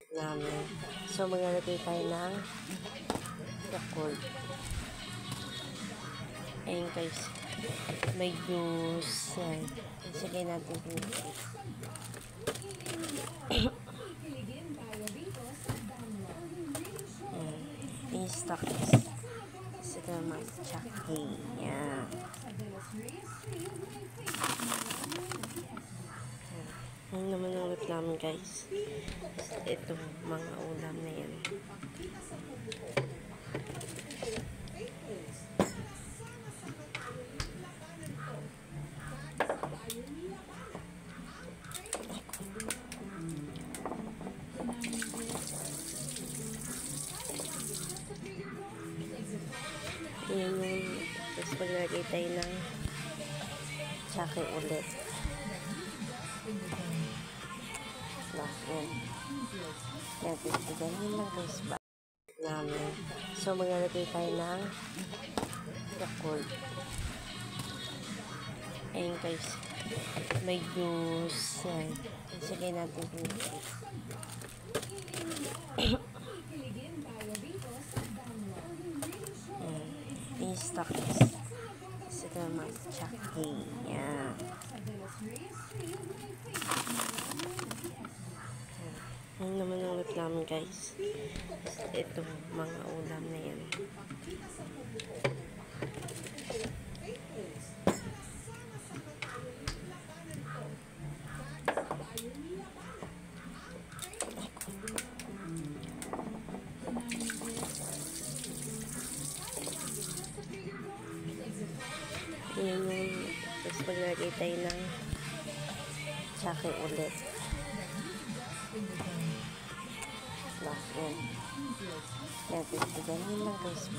namin. So, maglalagay tayo ng Yakult. Ayun guys, may juice. Yan. Sige natin dito. I-stock sila mag-chaki. Yan. Yan naman ang ulit namin guys. Ito mga ulam na yan. Yan yung tapos maglagay tayo ng tsake ulit. Yan. Yan, titigan yun lang guys ba namin. So maglalagay tayo ng Yakult. Ayun guys, may juice. Yan. Sige natin dito. I-stock sila mag-chaki. Yan. Yan naman ang ulit namin guys. Ito mga ulam na yan. Yan yung tapos maglagay tayo ng tsake ulit. Yan. Yan, titigan yun lang guys ba